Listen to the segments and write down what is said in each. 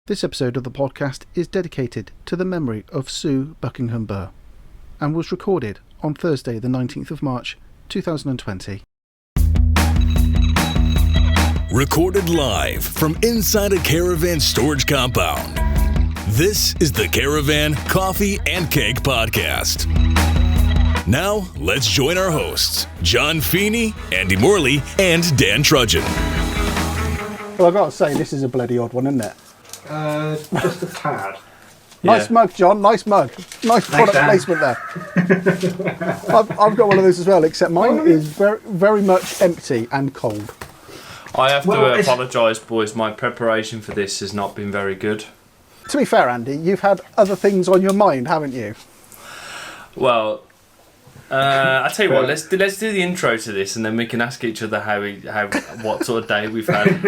This episode of the podcast is dedicated to the memory of Sue Buckingham Burr and was recorded on Thursday the 19th of March 2020. Recorded live from inside a Caravan storage compound. This is the Caravan Coffee and Cake Podcast. Now, let's join our hosts, John Feeney, Andy Morley, and Dan Trudgian. Well, I've got to say, this is a bloody odd one, isn't it? Just a tad. Nice mug, John. Nice mug. Nice product placement there. I've got one of those as well, except mine is very, very much empty and cold. I have to apologise, boys. My preparation for this has not been very good. To be fair, Andy, you've had other things on your mind, haven't you? Well, I tell you what. Let's do the intro to this, and then we can ask each other what sort of day we've had.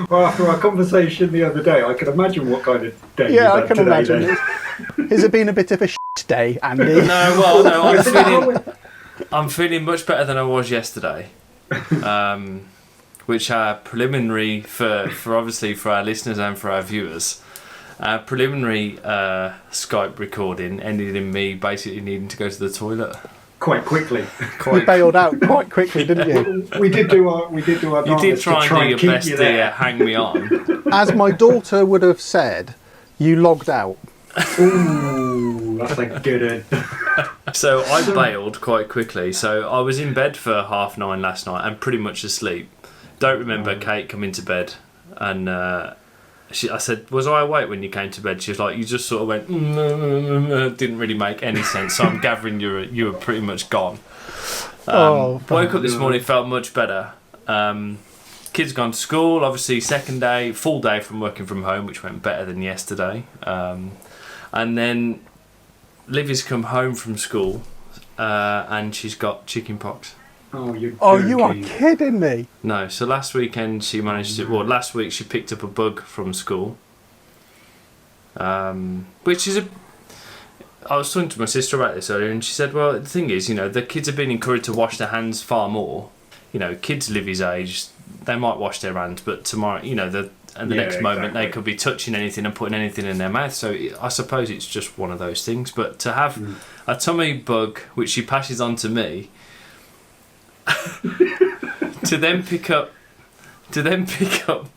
Well, after our conversation the other day, I can imagine what kind of day. Yeah, I can imagine. Has it been a bit of a shit day, Andy? No, I'm feeling much better than I was yesterday. Which are preliminary for obviously for our listeners and for our viewers. Preliminary Skype recording ended in me basically needing to go to the toilet quite quickly. You bailed out quite quickly, didn't you? We did do our. You did try and do your best to hang me on. As my daughter would have said, you logged out. Ooh, that's a good one. So I bailed quite quickly. So I was in bed for 9:30 last night and pretty much asleep. Don't remember Kate coming to bed, and I said, "Was I awake when you came to bed?" She was like, "You just sort of went." Didn't really make any sense. So I'm gathering you were pretty much gone. Woke up this morning, felt much better. Kids gone to school. Obviously, second day, full day from working from home, which went better than yesterday. And then Livy's come home from school, and she's got chicken pox. Oh, you are kidding me! No, so last weekend she managed to. Well, last week she picked up a bug from school, which is I was talking to my sister about this earlier, and she said, "Well, the thing is, the kids have been encouraged to wash their hands far more. Kids Livy's age, they might wash their hands, but tomorrow, the next moment they could be touching anything and putting anything in their mouth. So I suppose it's just one of those things. But to have a tummy bug, which she passes on to me." to then pick up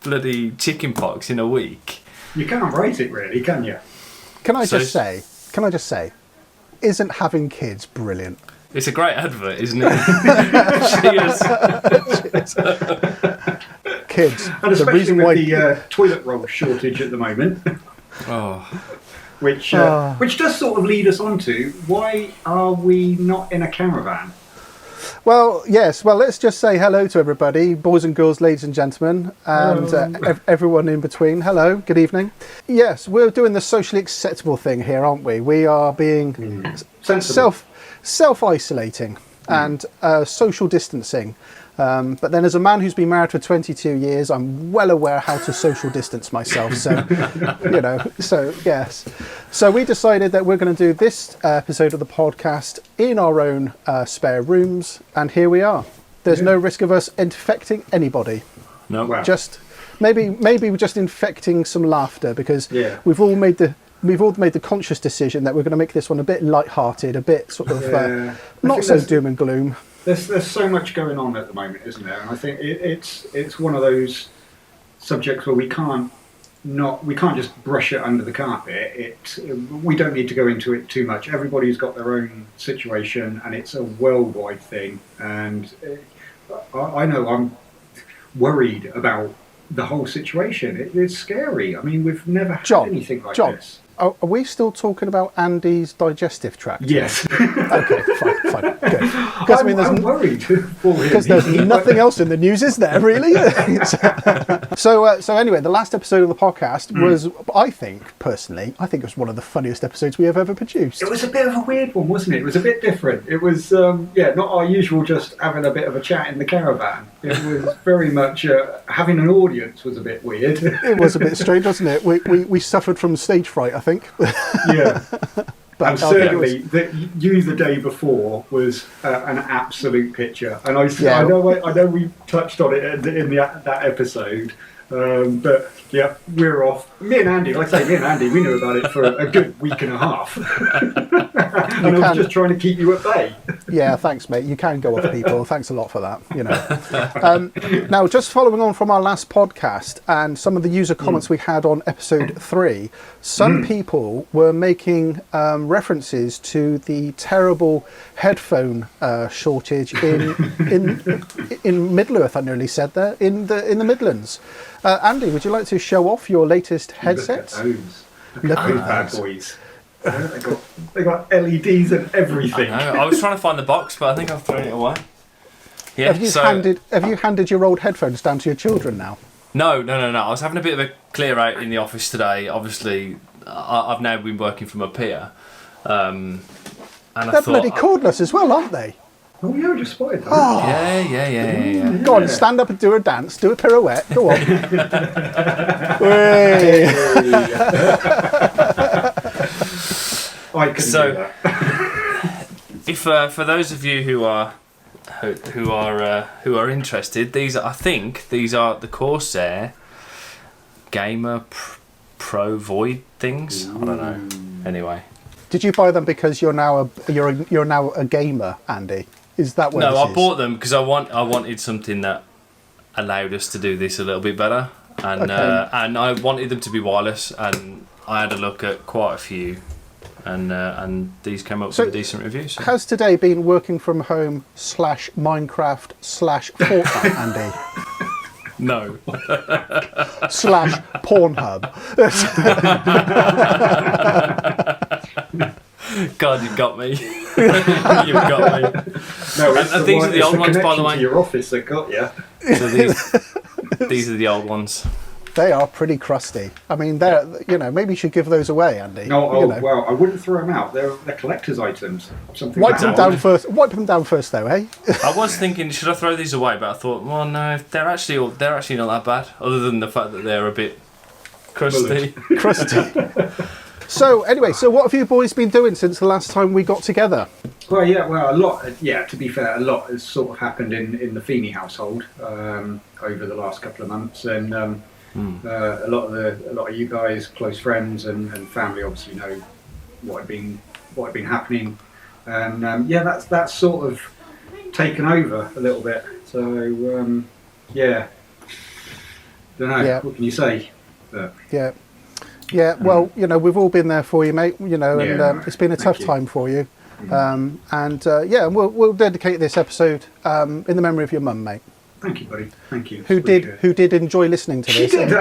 bloody chicken pox in a week. You can't rate it, really, can you? Can I just say, isn't having kids brilliant? It's a great advert, isn't it? Cheers. Kids, and especially with the toilet roll shortage at the moment. Which does sort of lead us on to why are we not in a caravan? Well, yes. Well, let's just say hello to everybody, boys and girls, ladies and gentlemen, and everyone in between. Hello, good evening. Yes, we're doing the socially acceptable thing here, aren't we? We are being self-isolating and social distancing. But then as a man who's been married for 22 years, I'm well aware how to social distance myself. So, so yes. So we decided that we're going to do this episode of the podcast in our own spare rooms. And here we are. There's no risk of us infecting anybody. No. Wow. Just maybe we're just infecting some laughter because we've all made the conscious decision that we're going to make this one a bit light-hearted, a bit sort of not so doom and gloom. There's so much going on at the moment, isn't there? And I think it's one of those subjects where we can't just brush it under the carpet. We don't need to go into it too much. Everybody's got their own situation, and it's a worldwide thing. And I know I'm worried about the whole situation. It's scary. I mean, we've never had anything like this. Are we still talking about Andy's digestive tract? Yes. Okay, fine, good. Because I'm worried. Because there's nothing else in the news, is there, really? So anyway, the last episode of the podcast was, I think it was one of the funniest episodes we have ever produced. It was a bit of a weird one, wasn't it? It was a bit different. It was, not our usual just having a bit of a chat in the caravan. It was very much, having an audience was a bit weird. It was a bit strange, wasn't it? We suffered from stage fright, I think. Yeah. But and certainly, the day before was an absolute picture. And I know we touched on it in that episode. But yeah, we're off. Me and Andy, like I say, we knew about it for a good week and a half. And I was just trying to keep you at bay. Yeah, thanks, mate. You can go off people. Thanks a lot for that. You know. Now, just following on from our last podcast and some of the user comments we had on episode 3, some people were making references to the terrible headphone shortage in Middle Earth. I nearly said there in the Midlands. Andy, would you like to show off your latest headsets? Look at those bad boys. They got LEDs and everything. I was trying to find the box, but I think I've thrown it away. Yeah. Have you handed your old headphones down to your children now? No. I was having a bit of a clear out in the office today. Obviously, I've now been working from up here. And they're bloody cordless as well, aren't they? Oh yeah, I just spotted that. Oh. Yeah. Go on, stand up and do a dance, do a pirouette. Go on. I couldn't do that. If for those of you who are interested, these are the Corsair Gamer Pro Void things. I don't know. Anyway, did you buy them because you're now a gamer, Andy? Is that what? No, I bought them because I wanted something that allowed us to do this a little bit better, and I wanted them to be wireless, and I had a look at quite a few. And these came up with decent reviews. So. Has today been working from home /Minecraft /Fortnite, Andy? No. /Pornhub. God, you've got me. You've got me. No, and these are the old ones, by the way. To your office that got you. So these are the old ones. They are pretty crusty. I mean, they're maybe you should give those away, Andy. No, well, I wouldn't throw them out. They're collector's items. Wipe them down first. Wipe them down first, though, eh? I was thinking, should I throw these away? But I thought, well, no, they're actually not that bad. Other than the fact that they're a bit crusty. So anyway, what have you boys been doing since the last time we got together? Well, a lot. Yeah, to be fair, a lot has sort of happened in the Feeney household over the last couple of months, and a lot of you guys, close friends and family, obviously know what had been happening, and that's sort of taken over a little bit. So don't know. Yeah. What can you say? But, Yeah, well, we've all been there for you, mate. And it's been a tough time for you. We'll dedicate this episode in the memory of your mum, mate. Thank you, buddy. Thank you. Who did enjoy listening to this? She did,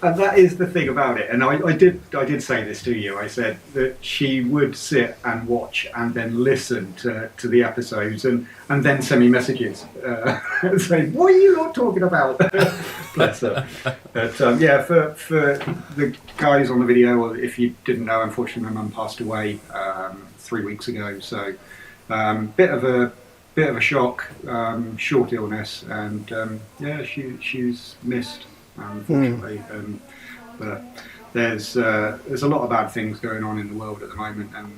and that is the thing about it. And I did say this to you. I said that she would sit and watch and then listen to the episodes and then send me messages saying, "What are you not talking about?" Bless her. But for the guys on the video, if you didn't know, unfortunately my mum passed away 3 weeks ago. So bit of a shock, short illness, and she's missed, unfortunately. But there's a lot of bad things going on in the world at the moment, and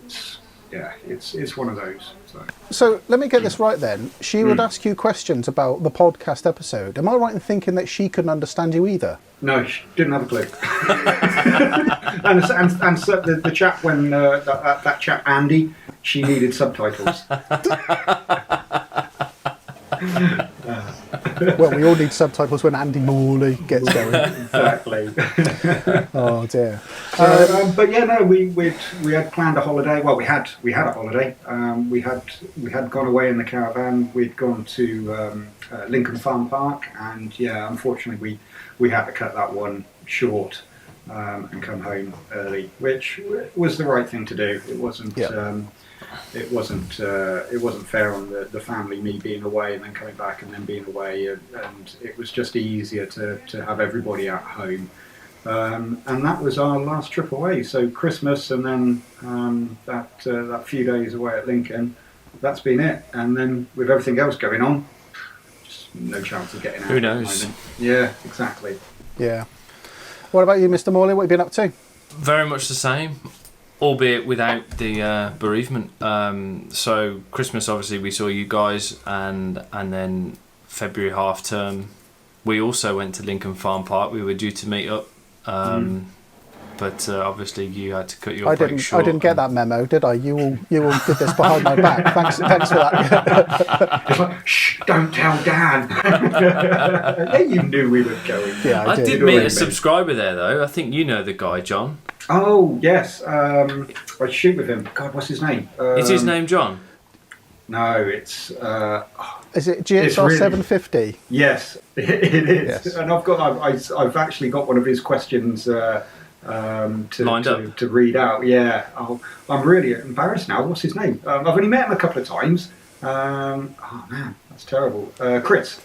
it's one of those. So let me get this right then. She would ask you questions about the podcast episode. Am I right in thinking that she couldn't understand you either? No, she didn't have a clue. and so the chap when that chap Andy, she needed subtitles. Well, we all need subtitles when Andy Morley gets going. Exactly. Oh dear. We had planned a holiday. Well, we had a holiday. We had gone away in the caravan. We'd gone to Lincoln Farm Park, and unfortunately we had to cut that one short and come home early, which was the right thing to do. It wasn't. Yeah. It wasn't fair on the family, me being away and then coming back and then being away, and it was just easier to have everybody at home. And that was our last trip away. So Christmas and then that few days away at Lincoln, that's been it. And then with everything else going on, just no chance of getting out. Who knows? Yeah, exactly. Yeah. What about you, Mr. Morley? What have you been up to? Very much the same, albeit without the bereavement. So Christmas, obviously, we saw you guys, and then February half term, we also went to Lincoln Farm Park. We were due to meet up, but obviously you had to cut your break short. I didn't get that memo, did I? You all did this behind my back. Thanks for that. It's like, shh, don't tell Dan. Yeah, you knew we were going. Yeah, I did meet a subscriber there, though. I think you know the guy, John. Oh, yes. I shoot with him. God, what's his name? Is his name John? No, it's... is it GXR 750? Yes, it is. Yes. And I've actually got one of his questions to read out. Yeah, I'm really embarrassed now. What's his name? I've only met him a couple of times. Oh man, that's terrible. Chris.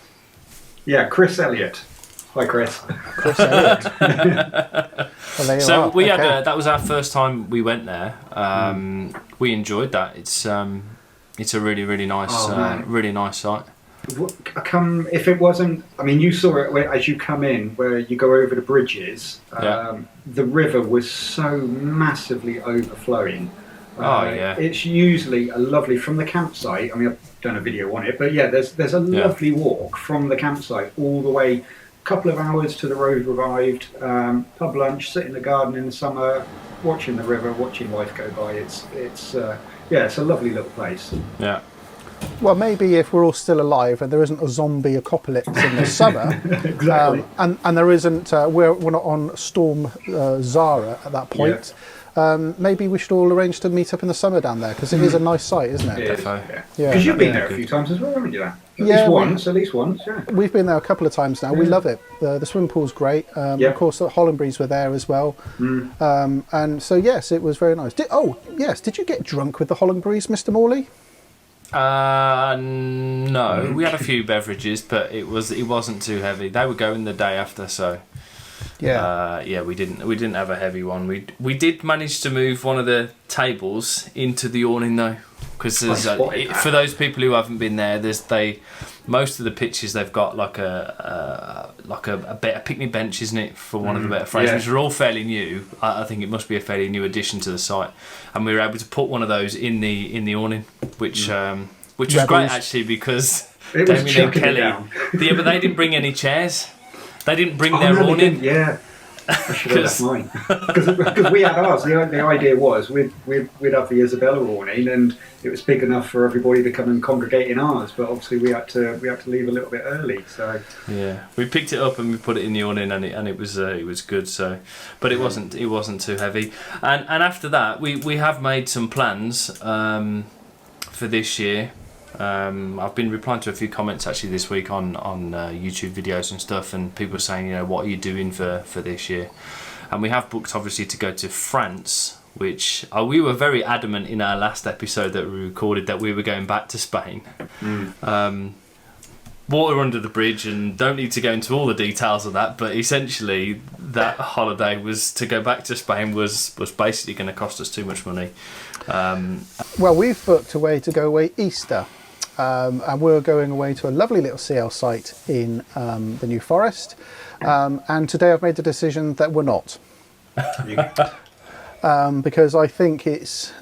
Yeah, Chris Elliott. Hi, Chris. Chris Elliott. Well, so we had that was our first time we went there. We enjoyed that. It's a really, really nice site. If it wasn't, I mean, you saw it as you come in, where you go over the bridges. The river was so massively overflowing. It's usually a lovely, from the campsite. I mean, I've done a video on it, but yeah, there's a lovely walk from the campsite all the way, a couple of hours to the road revived, pub lunch, sit in the garden in the summer, watching the river, watching life go by. It's a lovely little place. Yeah. Well, maybe if we're all still alive and there isn't a zombie apocalypse in the summer, exactly, and there isn't, we're not on Storm Zara at that point. Maybe we should all arrange to meet up in the summer down there, because it is a nice site, isn't it? Because you've been there a few times as well, haven't you? At least once. Yeah. We've been there a couple of times now. We love it. The swimming pool's great. Of course, the Hollandberries were there as well. And so yes, it was very nice. Did you get drunk with the Hollandberries, Mr. Morley? No, we had a few beverages, but it wasn't too heavy. They were going the day after, so we didn't have a heavy one. We did manage to move one of the tables into the awning though, because for those people who haven't been there, most of the pitches they've got like a picnic bench, isn't it, for one of the better phrases, which are all fairly new. I think it must be a fairly new addition to the site, and we were able to put one of those in the awning, which was great actually, because Damien and Kelly, but they didn't bring any chairs. They didn't bring their awning. Yeah, I should have left mine, because we had ours. The idea was we'd have the Isabella awning, and it was big enough for everybody to come and congregate in ours. But obviously we had to leave a little bit early. So yeah, we picked it up and we put it in the awning, and it was good. So, but it wasn't too heavy. And after that, we have made some plans for this year. I've been replying to a few comments actually this week on YouTube videos and stuff, and people saying, what are you doing for this year? And we have booked obviously to go to France, which we were very adamant in our last episode that we recorded that we were going back to Spain. Water under the bridge, and don't need to go into all the details of that, but essentially that holiday was to go back to Spain was basically going to cost us too much money. Well, we've booked a way to go away Easter. And we're going away to a lovely little CL site in the New Forest. And today I've made the decision that we're not. Because I think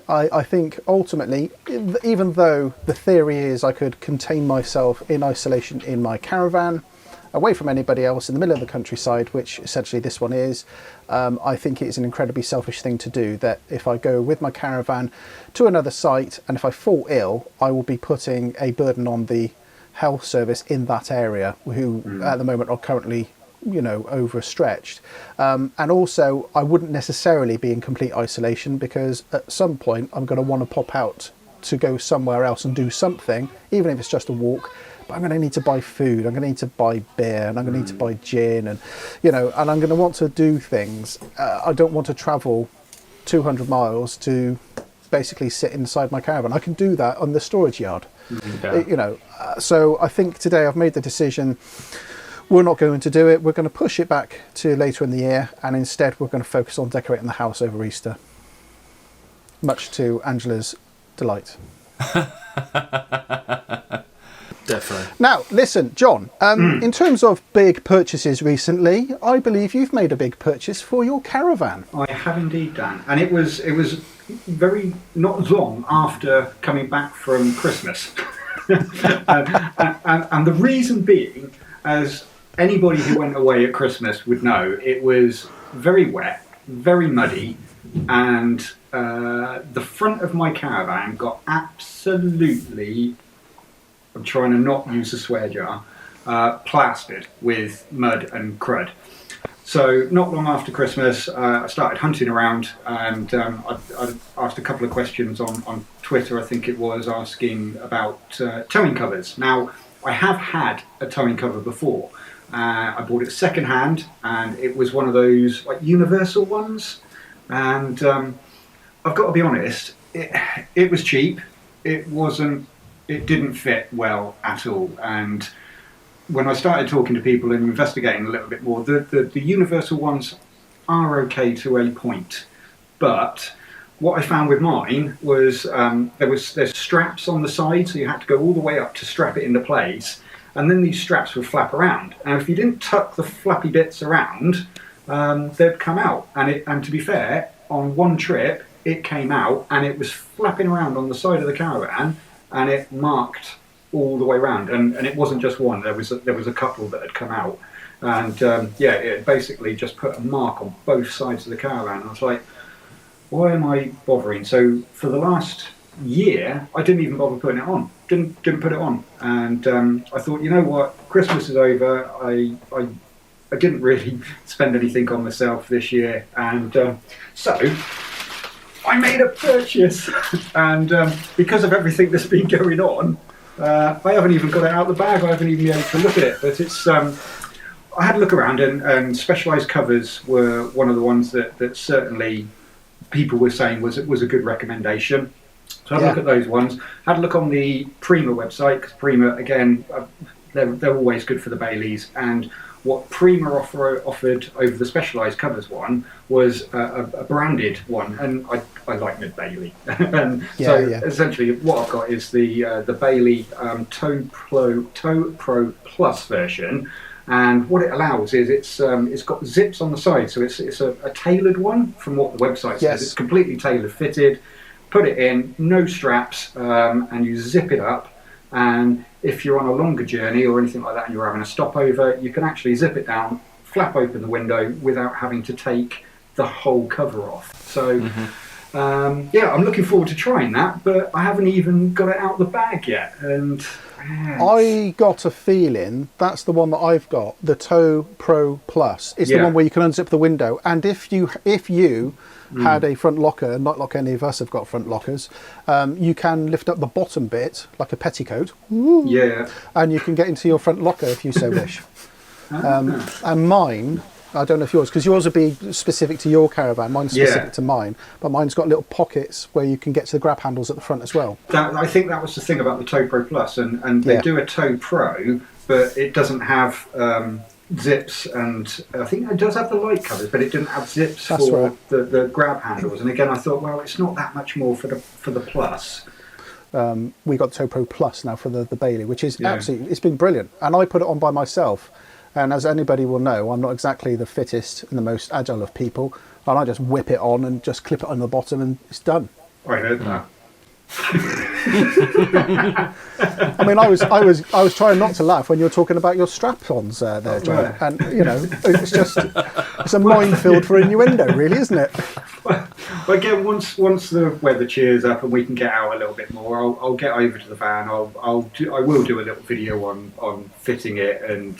I think ultimately, even though the theory is I could contain myself in isolation in my caravan, away from anybody else in the middle of the countryside, which essentially this one is, I think it is an incredibly selfish thing to do, that if I go with my caravan to another site and if I fall ill, I will be putting a burden on the health service in that area, who at the moment are currently overstretched. And also I wouldn't necessarily be in complete isolation, because at some point I'm going to want to pop out to go somewhere else and do something, even if it's just a walk. I'm going to need to buy food, I'm going to need to buy beer, and I'm going to need to buy gin, and and I'm going to want to do things. I don't want to travel 200 miles to basically sit inside my caravan. I can do that on the storage yard. So I think today I've made the decision we're not going to do it. We're going to push it back to later in the year, and instead we're going to focus on decorating the house over Easter, much to Angela's delight. Definitely. Now, listen, John, in terms of big purchases recently, I believe you've made a big purchase for your caravan. I have indeed, Dan. And it was very not long after coming back from Christmas. and the reason being, as anybody who went away at Christmas would know it was very wet, very muddy, and the front of my caravan got absolutely, I'm trying to not use a swear jar, plastered with mud and crud. So not long after Christmas, I started hunting around, and I asked a couple of questions on Twitter, I think it was, asking about towing covers. Now, I have had a towing cover before. I bought it second hand, and it was one of those like universal ones. And I've got to be honest, it was cheap. It didn't fit well at all. And when I started talking to people and investigating a little bit more, the universal ones are okay to a point. But what I found with mine was there's straps on the side, so you had to go all the way up to strap it into place. And then these straps would flap around. And if you didn't tuck the flappy bits around, they'd come out. And to be fair, on one trip, it came out and it was flapping around on the side of the caravan, and it marked all the way around. And it wasn't just one. There was a couple that had come out. And it basically just put a mark on both sides of the caravan. I was like, why am I bothering? So for the last year, I didn't even bother putting it on. Didn't put it on. And I thought, you know what? Christmas is over. I didn't really spend anything on myself this year, and so I made a purchase. And because of everything that's been going on, I haven't even got it out of the bag. I haven't even been able to look at it. But it's I had a look around, and Specialized covers were one of the ones that certainly people were saying was a good recommendation. So I had a look at those ones. Had a look on the Prima website, because Prima, again, they're always good for the Baileys. And what Prima offered over the Specialized covers one was a branded one, and I like Mid Bailey. And essentially, what I've got is the Bailey Tow Pro Plus version. And what it allows is it's got zips on the side, so it's a tailored one from what the website says. Yes. It's completely tailored fitted. Put it in, no straps, and you zip it up. And if you're on a longer journey or anything like that, and you're having a stopover, you can actually zip it down, flap open the window without having to take the whole cover off. So, I'm looking forward to trying that, but I haven't even got it out of the bag yet. And I got a feeling that's the one that I've got, the Tow Pro Plus. It's the one where you can unzip the window, and if you had a front locker, not like any of us have got front lockers, you can lift up the bottom bit like a petticoat, and you can get into your front locker if you so wish. And mine, I don't know if yours, because yours would be specific to your caravan, mine's specific to mine, but mine's got little pockets where you can get to the grab handles at the front as well. I think that was the thing about the Tow Pro Plus, and they do a Tow Pro, but it doesn't have zips, and I think it does have the light covers, but it didn't have zips the grab handles. And again, I thought, well, it's not that much more for the Plus. We got Tow Pro Plus now for the Bailey, which is absolutely, it's been brilliant. And I put it on by myself, and as anybody will know, I'm not exactly the fittest and the most agile of people, and I just whip it on and just clip it on the bottom, and it's done. I heard that. I mean, I was trying not to laugh when you were talking about your strap-ons there, John. And you know, it's a minefield for innuendo, really, isn't it? Well, again, once the weather cheers up and we can get out a little bit more, I'll get over to the van. I will do a little video on fitting it, and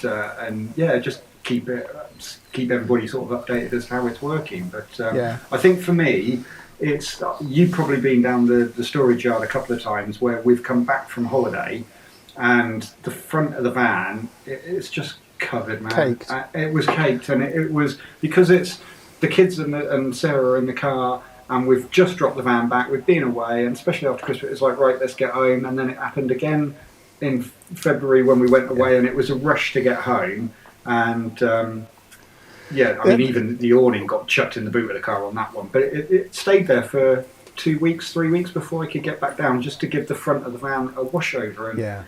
just keep everybody sort of updated as to how it's working. But I think for me, it's you've probably been down the storage yard a couple of times where we've come back from holiday, and the front of the van it's just covered, man. Caked. It was caked, and it was because it's the kids and Sarah are in the car, and we've just dropped the van back. We've been away, and especially after Christmas, it's like, right, let's get home. And then it happened again in February when we went away, and it was a rush to get home. And I mean, even the awning got chucked in the boot of the car on that one. But it stayed there for 2 weeks, 3 weeks before I could get back down, just to give the front of the van a washover. And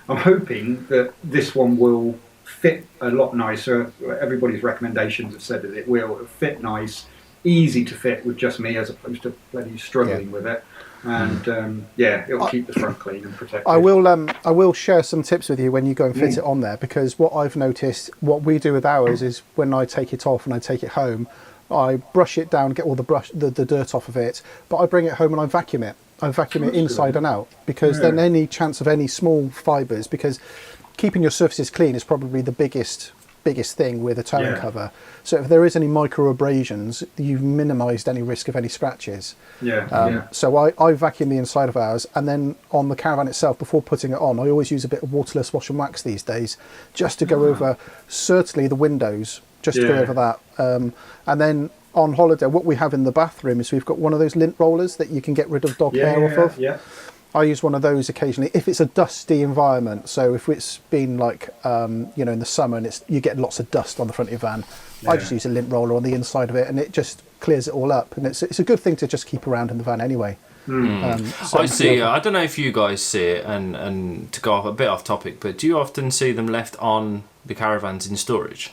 I'm hoping that this one will fit a lot nicer. Everybody's recommendations have said that it will fit nice. easy to fit with just me, as opposed to bloody struggling with it. And it'll keep the front clean and protected. I will share some tips with you when you go and fit it on there, because what I've noticed, what we do with ours is when I take it off and I take it home, I brush it down, get all the dirt off of it, but I bring it home and I vacuum it. I vacuum it inside and out, because then any chance of any small fibres, because keeping your surfaces clean is probably the biggest thing with a towing cover. So if there is any micro abrasions, you've minimised any risk of any scratches. So I vacuum the inside of ours, and then on the Caravan itself, before putting it on, I always use a bit of waterless wash and wax these days, just to go over certainly the windows, just to go over that. And then on holiday, what we have in the bathroom is we've got one of those lint rollers that you can get rid of dog hair off of. I use one of those occasionally if it's a dusty environment. So if it's been like, in the summer and you get lots of dust on the front of your van, I just use a lint roller on the inside of it, and it just clears it all up. And it's a good thing to just keep around in the van anyway. I see. I don't know if you guys see it, and to go off a bit off topic, but do you often see them left on the Caravans in storage?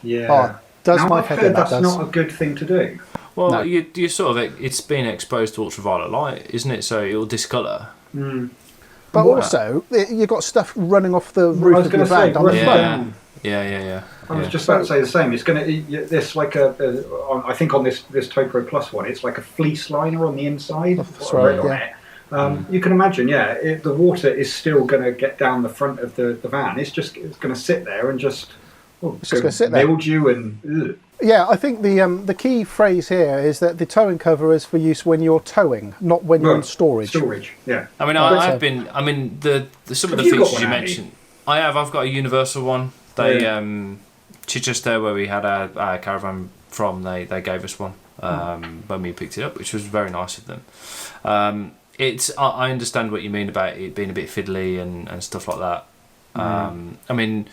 Does now my I've head heard that that's does. not a good thing to do. Well, No. you sort of, it's been exposed to ultraviolet light, isn't it? So it'll discolour. But also, you've got stuff running off the roof of your van down the front. Yeah. I was just about to say the same. It's going to. There's like I think on this Topro Plus one, it's like a fleece liner on the inside. That's right, on it. You can imagine, the water is still going to get down the front of the van. It's going to sit there and just. It's just going to sit there. Mildew and. Yeah, I think the key phrase here is that the towing cover is for use when you're towing, not when you're in storage. Storage, yeah. I mean, I've been. I mean, some of the features you mentioned. I've got a universal one. They Chichester, where we had our Caravan from, they gave us one when we picked it up, which was very nice of them. I understand what you mean about it being a bit fiddly and stuff like that. I mean,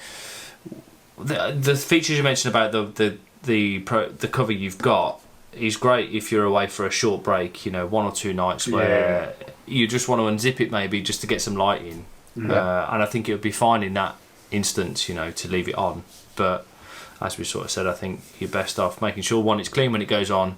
the features you mentioned about the cover you've got is great if you're away for a short break, 1 or 2 nights where you just want to unzip it maybe just to get some light in. And I think it would be fine in that instance, to leave it on. But as we sort of said, I think you're best off making sure, one, it's clean when it goes on,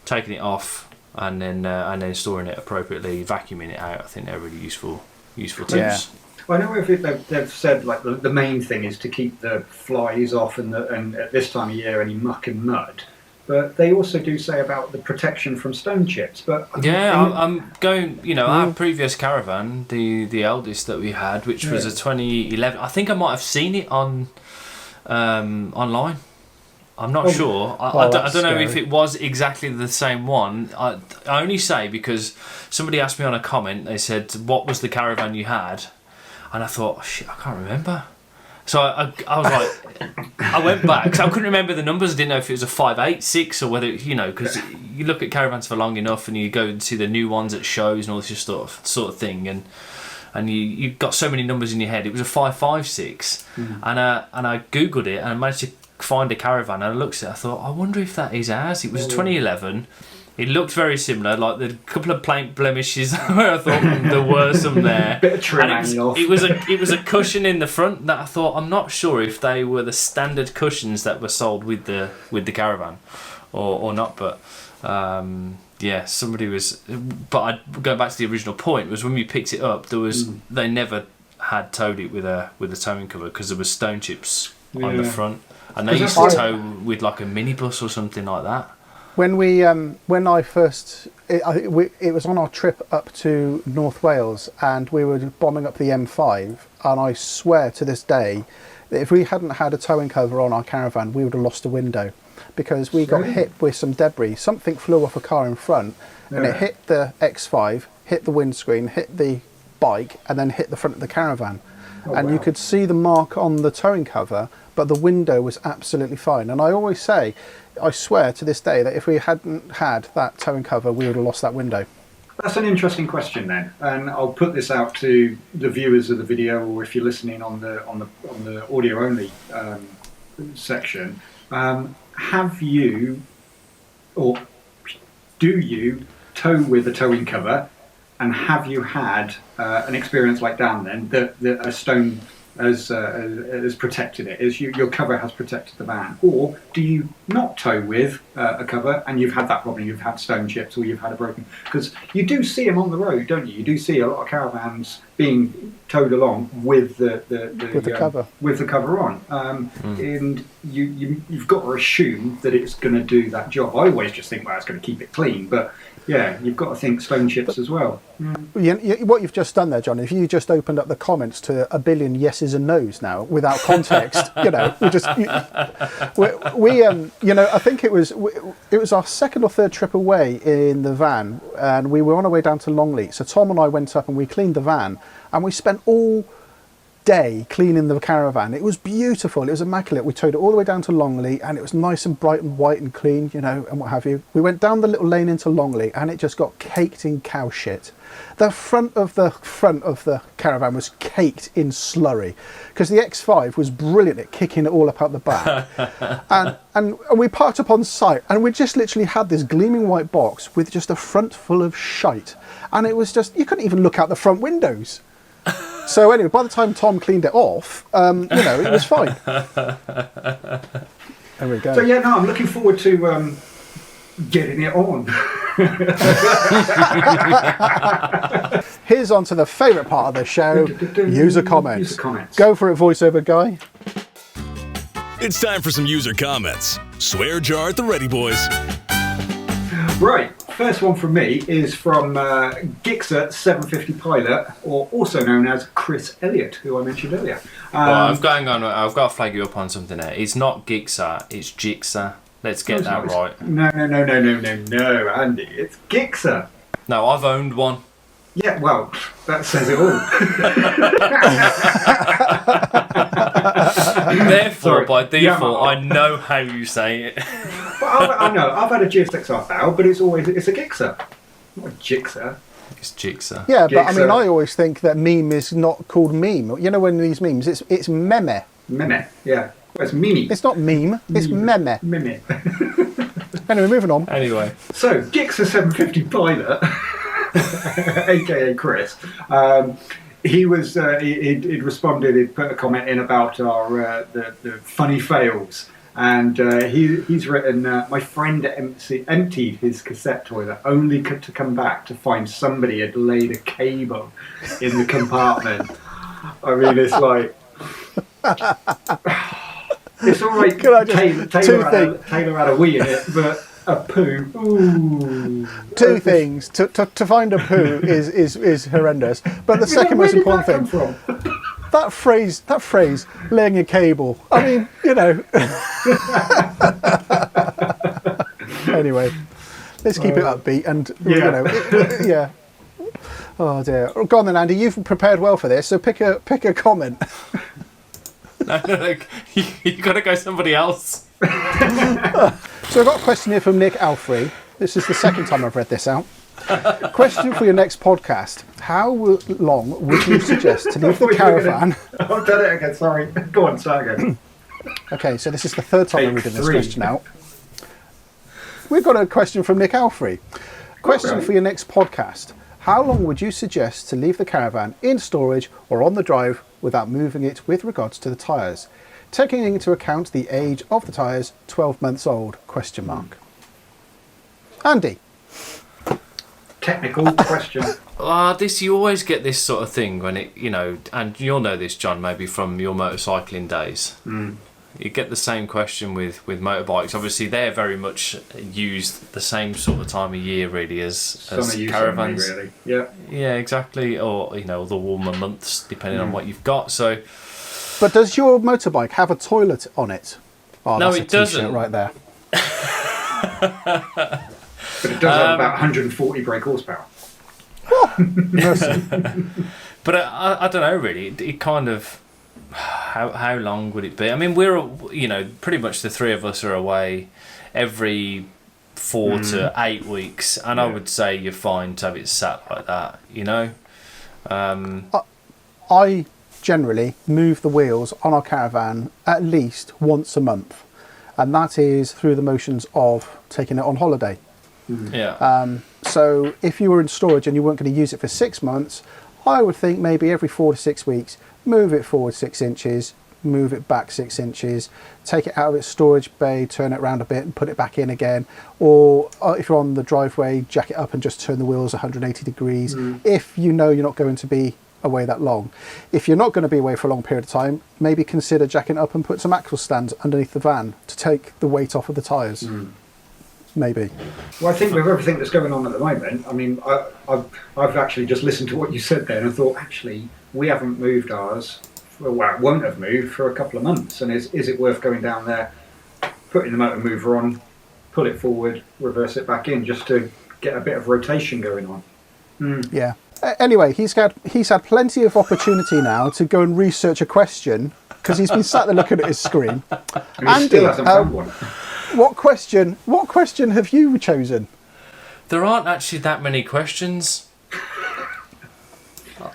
taking it off, and then storing it appropriately, vacuuming it out. I think they're really useful tips. Well, I know they've said like the main thing is to keep the flies off and at this time of year any muck and mud. But they also do say about the protection from stone chips. But I'm going. Our previous Caravan, the eldest that we had, which was a 2011. I think I might have seen it on online. I'm not sure. I don't know if it was exactly the same one. I only say because somebody asked me on a comment. They said, "What was the Caravan you had?" And I thought, oh, shit, I can't remember. So I was like, I went back because I couldn't remember the numbers. I didn't know if it was a 5, 8, 6 or whether, because you look at Caravans for long enough and you go and see the new ones at shows and all this sort of thing, and you got so many numbers in your head. It was a 5, 5, 6, and I googled it and I managed to find a Caravan. And I looked at it, I thought, I wonder if that is ours. It was 2011. It looked very similar, like the couple of paint blemishes where I thought there were some there. Bit of trim hanging off. It was a cushion in the front that I thought, I'm not sure if they were the standard cushions that were sold with the Caravan, or not. But somebody was. But going back to the original point, was when we picked it up, there was they never had towed it with a towing cover because there was stone chips on the front, and they used to tow with like a minibus or something like that. When I first, it was on our trip up to North Wales, and we were bombing up the M5, and I swear to this day that if we hadn't had a towing cover on our Caravan, we would have lost a window, because we got hit with some debris. Something flew off a car in front, and it hit the X5, hit the windscreen, hit the bike, and then hit the front of the Caravan. You could see the mark on the towing cover, but the window was absolutely fine. And I always say, I swear to this day that if we hadn't had that towing cover, we would have lost that window. That's an interesting question then, and I'll put this out to the viewers of the video, or if you're listening on the audio only section. Have you, or do you, tow with a towing cover? And have you had an experience like Dan then, that a stone has protected it? Your cover has protected the van, or do you not tow with a cover and you've had that problem? You've had stone chips or you've had a broken. Because you do see them on the road, don't you? You do see a lot of caravans being towed along with the cover on, and you've got to assume that it's going to do that job. I always just think, well, it's going to keep it clean, but yeah, you've got to think stone chips as well. What you've just done there, John, if you just opened up the comments to a billion yeses and nos now without context, I think it was our second or third trip away in the van, and we were on our way down to Longleat. So Tom and I went up and we cleaned the van, and we spent all day cleaning the caravan. It was beautiful. It was immaculate. We towed it all the way down to Longleat, and it was nice and bright and white and clean, and what have you. We went down the little lane into Longleat, and it just got caked in cow shit. The front of the caravan was caked in slurry, because the X5 was brilliant at kicking it all up out the back. and we parked up on site, and we just literally had this gleaming white box with just a front full of shite, and it was just, you couldn't even look out the front windows. So anyway, by the time Tom cleaned it off, it was fine. There we go. So yeah, no, I'm looking forward to getting it on. Here's on to the favourite part of the show, user comments. User comments. Go for it, voiceover guy. It's time for some user comments. Swear jar at the ready, boys. Right, first one from me is from Gixxer 750 Pilot, or also known as Chris Elliott, who I mentioned earlier. I've got to flag you up on something there. It's not Gixxer, it's Gixxer. Let's get that right. No, Andy, it's Gixxer. No, I've owned one. Yeah, well, that says it all. Therefore, by default, I know how you say it. Well, I know, I've had a GSXR bow, but it's a Gixxer, not a Gixxer. It's Gixxer. Yeah, but Gixxer. I always think that meme is not called meme. You know, when these memes, it's meme. Meme, yeah. Well, it's Mimi. It's not meme, it's meme. Mimi. Anyway, moving on. Anyway. So, Gixxer 750 Pilot, aka Chris, he'd responded, he'd put a comment in about our the funny fails. And he's written, my friend emptied his cassette toilet only to come back to find somebody had laid a cable in the compartment. I mean, it's like... It's all right, Taylor had a wee in it, but a poo... Ooh. Two things. To find a poo is horrendous. But the second most important thing... That phrase, laying a cable. I mean, Anyway, let's keep it upbeat and, yeah. Oh dear. Go on then, Andy. You've prepared well for this, so pick a comment. No, you got to go somebody else. So I've got a question here from Nick Alfrey. This is the second time I've read this out. Question for your next podcast. How long would you suggest to leave the caravan? I've done it again, sorry. Go on, start again. Okay, so this is the third time I'm reading this question out. We've got a question from Nick Alfrey. Question for your next podcast. How long would you suggest to leave the caravan in storage or on the drive without moving it with regards to the tyres? Taking into account the age of the tyres, 12 months old, ? Andy? Technical question. You always get this sort of thing when it, and you'll know this, John, maybe from your motorcycling days. You get the same question with motorbikes. Obviously, they're very much used the same sort of time of year, really, as caravans. Really. Yeah. Yeah, exactly. Or the warmer months, depending on what you've got. So, but does your motorbike have a toilet on it? Oh, no, that's it doesn't. Right there. But it does have about 140 brake horsepower. Mercy. But I don't know, really. It kind of... How long would it be? I mean, we're, pretty much the three of us are away every 4 to 8 weeks. And I would say you're fine to have it sat like that, I generally move the wheels on our caravan at least once a month. And that is through the motions of taking it on holiday. Yeah. So if you were in storage and you weren't going to use it for 6 months, I would think maybe every 4 to 6 weeks, move it forward 6 inches, move it back 6 inches, take it out of its storage bay, turn it around a bit and put it back in again. Or if you're on the driveway, jack it up and just turn the wheels 180 degrees if you know you're not going to be away that long. If you're not going to be away for a long period of time, maybe consider jacking it up and put some axle stands underneath the van to take the weight off of the tyres. Maybe. Well, I think with everything that's going on at the moment, I mean, I've actually just listened to what you said there and I thought, actually, we haven't moved ours, well, it won't have moved for a couple of months. And is it worth going down there, putting the motor mover on, pull it forward, reverse it back in, just to get a bit of rotation going on? Yeah. Anyway, he's had plenty of opportunity now to go and research a question because he's been sat there looking at his screen. And he still hasn't found one. What question have you chosen? There aren't actually that many questions.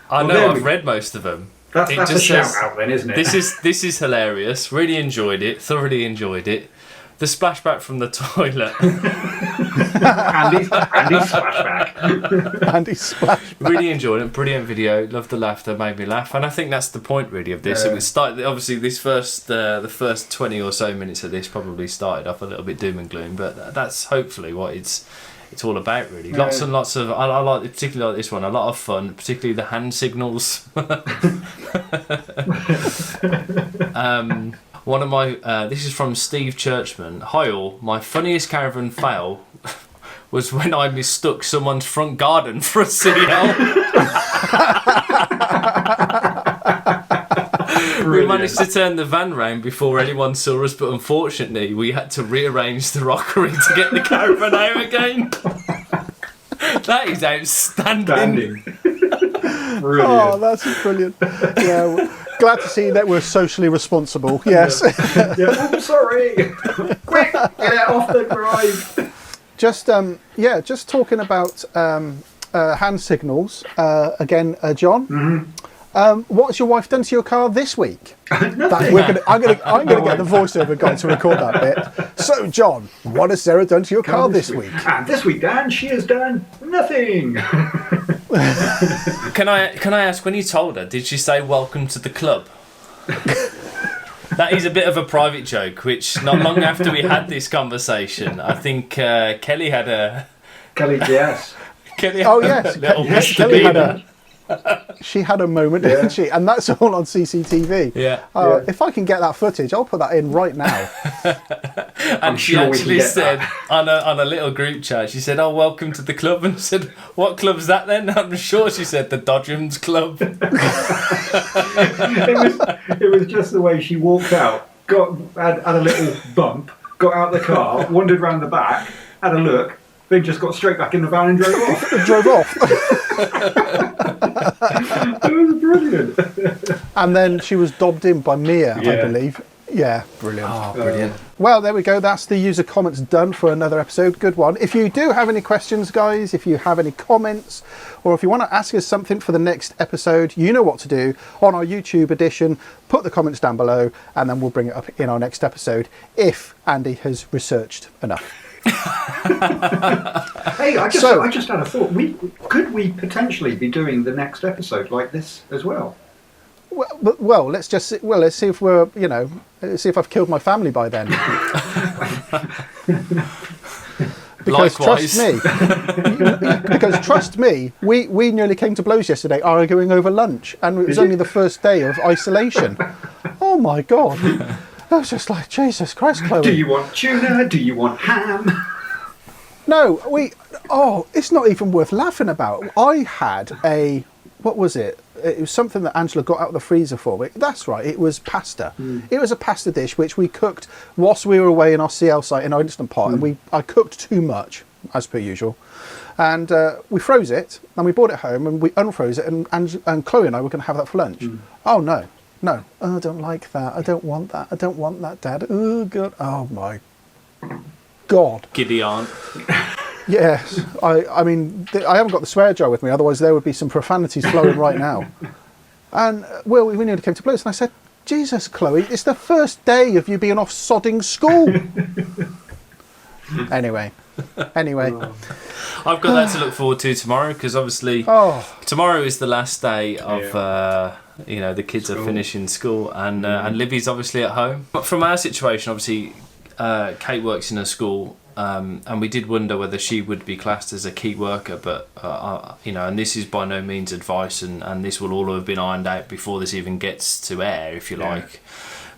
I've read most of them. That's a shout out then, isn't it? This is hilarious. Really enjoyed it. Thoroughly enjoyed it. The splashback from the toilet. Andy's splashback. Andy's splashback. Really enjoyed it. Brilliant video. Loved the laughter. Made me laugh. And I think that's the point really of this. It started, obviously this the first 20 or so minutes of this probably started off a little bit doom and gloom, but that's hopefully what it's all about really. Lots and lots of I like particularly like this one, a lot of fun, particularly the hand signals. One of my this is from Steve Churchman. Hi all, my funniest caravan fail was when I mistook someone's front garden for a city hall. We managed to turn the van round before anyone saw us, but unfortunately we had to rearrange the rockery to get the caravan out again. That is outstanding. Brilliant. Oh, that's brilliant. Yeah, glad to see that we're socially responsible. Yes. Yeah, I'm sorry. Quick, get off the drive. Just talking about hand signals again, John. Mm-hmm. What's your wife done to your car this week? Nothing. I'm gonna get the voiceover guy to record that bit. So, John, what has Sarah done to your car this week? And this week, Dan, she has done nothing. Can I ask, when you told her, did she say welcome to the club? That is a bit of a private joke, which not long after we had this conversation, I think Kelly had a... Kelly, yes. Kelly Oh, yes. little Yes, Mr. Kelly had Bean. she had a moment, didn't she? And that's all on CCTV. Yeah. If I can get that footage, I'll put that in right now. And she sure we can actually get said on a little group chat, she said, "Oh, welcome to the club," and I said, "What club's that then?" I'm sure she said the Trudgians club. It was just the way she walked out, had a little bump, got out the car, wandered round the back, had a look, then just got straight back in the van and drove off. It was brilliant. And then she was dobbed in by Mia, I believe. Yeah, brilliant. Oh, brilliant. Well, there we go. That's the user comments done for another episode. Good one. If you do have any questions, guys, if you have any comments, or if you want to ask us something for the next episode, you know what to do. On our YouTube edition, put the comments down below, and then we'll bring it up in our next episode if Andy has researched enough. Hey, I just had a thought. Could we potentially be doing the next episode like this as well? Well, let's see if we're, see if I've killed my family by then. Because trust me, we nearly came to blows yesterday arguing over lunch, and it was only the first day of isolation. Oh my God. I was just like, Jesus Christ, Chloe. Do you want tuna? Do you want ham? No, it's not even worth laughing about. I had what was it? It was something that Angela got out of the freezer for me. That's right, it was pasta. It was a pasta dish which we cooked whilst we were away in our CL site in our instant pot, and I cooked too much, as per usual. And we froze it, and we brought it home, and we unfroze it, and Chloe and I were going to have that for lunch. Oh, no. Oh, I don't like that. I don't want that. I don't want that, Dad. Oh, God. Oh, my God. Giddy aunt. Yes. I mean, I haven't got the swear jar with me, otherwise there would be some profanities flowing right now. And, well, we nearly came to blows, and I said, Jesus, Chloe, it's the first day of you being off sodding school. Anyway. I've got that to look forward to tomorrow, because obviously tomorrow is the last day of the kids are finishing school, and Libby's obviously at home. But from our situation, obviously, Kate works in a school, and we did wonder whether she would be classed as a key worker, but and this is by no means advice, and this will all have been ironed out before this even gets to air, if you like.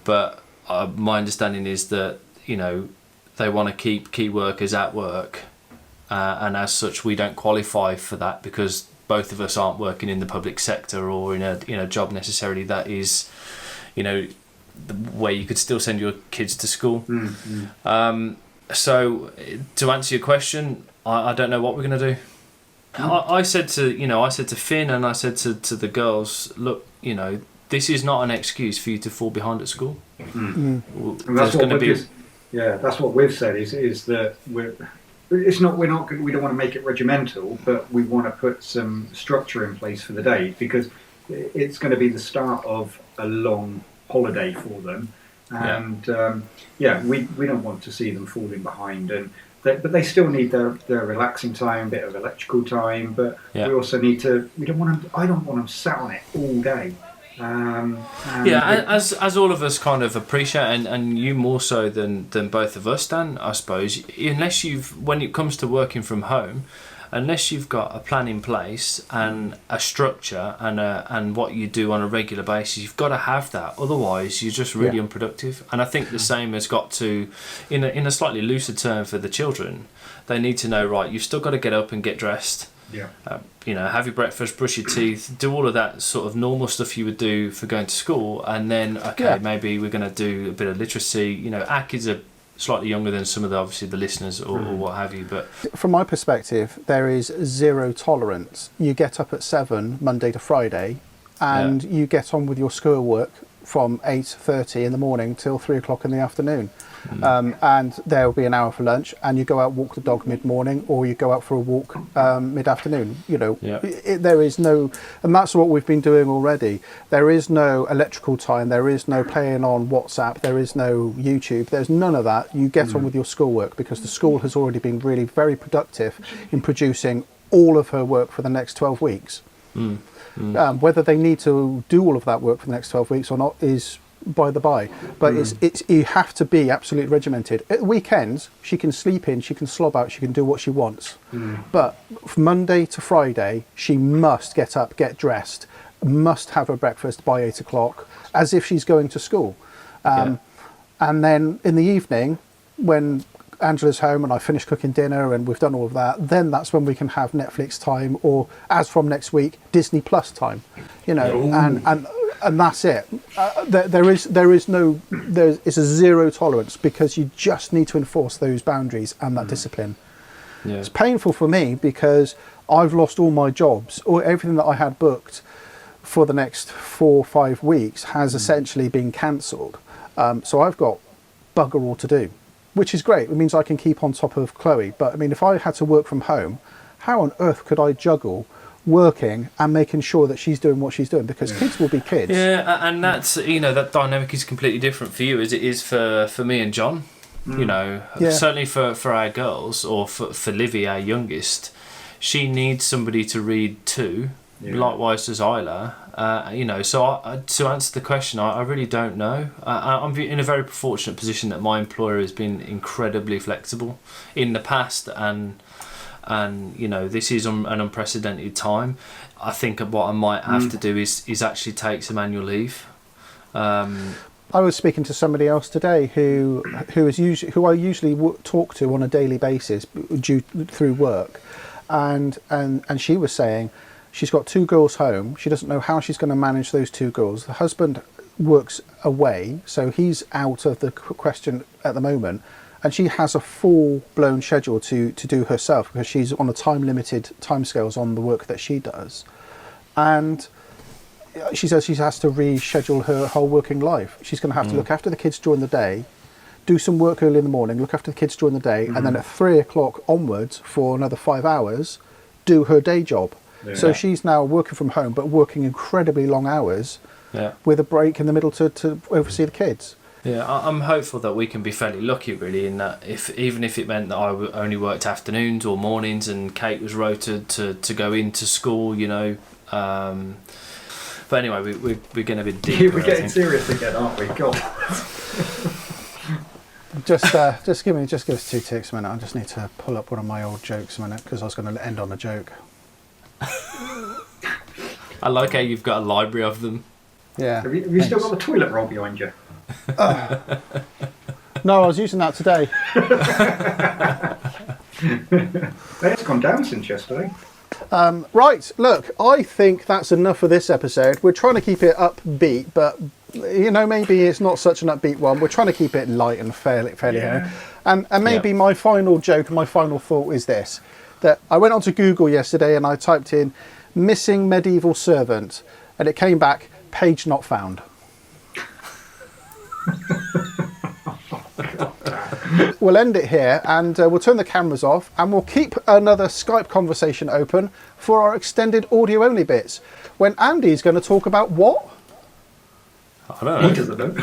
But my understanding is that they want to keep key workers at work, and as such we don't qualify for that because both of us aren't working in the public sector or in a job necessarily that is where you could still send your kids to school. So to answer your question, I don't know what we're going to do. I said to Finn and I said to the girls, look, this is not an excuse for you to fall behind at school. And that's what we've said is that we don't want to make it regimental, but we want to put some structure in place for the day because it's going to be the start of a long holiday for them, and we don't want to see them falling behind, but they still need their relaxing time, bit of electrical time, but we also need to. I don't want them sat on it all day. As all of us kind of appreciate, and you more so than both of us, Dan, I suppose, unless when it comes to working from home, unless you've got a plan in place and a structure and what you do on a regular basis, you've got to have that. Otherwise, you're just really unproductive. And I think the same has got to, in a slightly looser term for the children, they need to know, right, you've still got to get up and get dressed. Have your breakfast, brush your teeth, do all of that sort of normal stuff you would do for going to school, and then maybe we're going to do a bit of literacy. Our kids are slightly younger than some of the listeners or what have you, but from my perspective, there is zero tolerance. You get up at 7 Monday to Friday, and you get on with your schoolwork from 8:30 in the morning till 3 o'clock in the afternoon. And there will be an hour for lunch, and you go out walk the dog mid-morning, or you go out for a walk mid-afternoon. There is no, and that's what we've been doing already. There is no electrical time, there is no playing on WhatsApp, there is no YouTube, there's none of that. You get on with your schoolwork because the school has already been really very productive in producing all of her work for the next 12 weeks. Whether they need to do all of that work for the next 12 weeks or not is by the by, but it's you have to be absolutely regimented. At weekends, she can sleep in, she can slob out, she can do what she wants. But from Monday to Friday, she must get up, get dressed, must have her breakfast by 8 o'clock, as if she's going to school. And then in the evening, when Angela's home and I finish cooking dinner and we've done all of that, then that's when we can have Netflix time, or as from next week, Disney Plus time. And that's it. It's a zero tolerance because you just need to enforce those boundaries and that discipline. It's painful for me because I've lost all my jobs, or everything that I had booked for the next 4 or 5 weeks has essentially been cancelled. So I've got bugger all to do, which is great. It means I can keep on top of Chloe. But I mean, if I had to work from home, how on earth could I juggle working and making sure that she's doing what she's doing? Because kids will be kids. And that's, that dynamic is completely different for you as it is for me and John. Certainly for our girls, or for Livy, our youngest, she needs somebody to read to. Likewise does Isla. So to answer the question, I really don't know. I'm in a very fortunate position that my employer has been incredibly flexible in the past, and this is an unprecedented time. I think what I might have to do is actually take some annual leave. I was speaking to somebody else today who I usually talk to on a daily basis through work, and she was saying she's got 2 girls home. She doesn't know how she's going to manage those 2 girls. The husband works away, so he's out of the question at the moment. And she has a full-blown schedule to do herself because she's on a time-limited timescales on the work that she does. And she says she has to reschedule her whole working life. She's going to have to look after the kids during the day, do some work early in the morning, look after the kids during the day, and then at 3 o'clock onwards for another 5 hours, do her day job. So she's now working from home, but working incredibly long hours with a break in the middle to oversee the kids. I'm hopeful that we can be fairly lucky, really, in that even if it meant that I only worked afternoons or mornings and Kate was rotated to go into school, But anyway, we're going to be deep. We're getting serious again, aren't we? God. Just give us 2 ticks a minute. I just need to pull up one of my old jokes a minute because I was going to end on a joke. I like how you've got a library of them. Yeah. Have you still got the toilet roll behind you? No, I was using that today. It's gone down since yesterday. Right, look, I think that's enough for this episode. We're trying to keep it upbeat, but maybe it's not such an upbeat one. We're trying to keep it light and fairly Yeah. And maybe my final joke and my final thought is this: that I went onto Google yesterday and I typed in "missing medieval servant" and it came back page not found. We'll end it here and we'll turn the cameras off and we'll keep another Skype conversation open for our extended audio only bits when Andy's going to talk about what? I don't know. He doesn't know.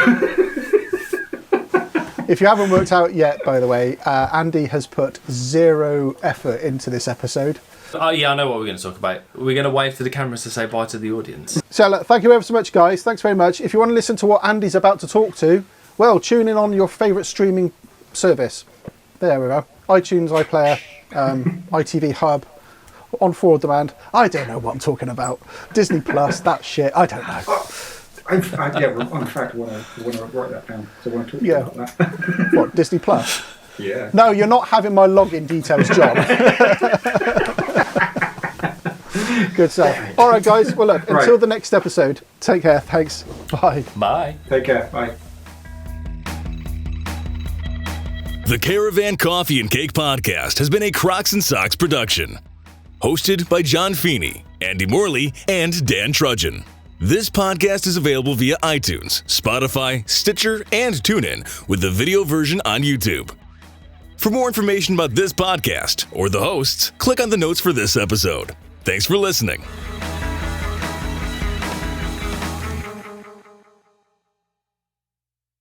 If you haven't worked out yet, by the way, Andy has put 0 effort into this episode. Oh yeah, I know what we're going to talk about. We're going to wave to the cameras to say bye to the audience. So look, thank you ever so much, guys. Thanks very much. If you want to listen to what Andy's about to talk to, well, tune in on your favourite streaming service. There we go. iTunes, iPlayer, ITV Hub, on 4 Demand. I don't know what I'm talking about. Disney Plus, that shit. I don't know. In fact, I want to write that down. So I want to talk about that. What, Disney Plus? Yeah. No, you're not having my login details, John. Good stuff. All right, guys. Well, look, until the next episode, take care. Thanks. Bye. Bye. Take care. Bye. The Caravan Coffee and Cake Podcast has been a Crocs and Socks production. Hosted by John Feeney, Andy Morley, and Dan Trudgian. This podcast is available via iTunes, Spotify, Stitcher, and TuneIn, with the video version on YouTube. For more information about this podcast or the hosts, click on the notes for this episode. Thanks for listening.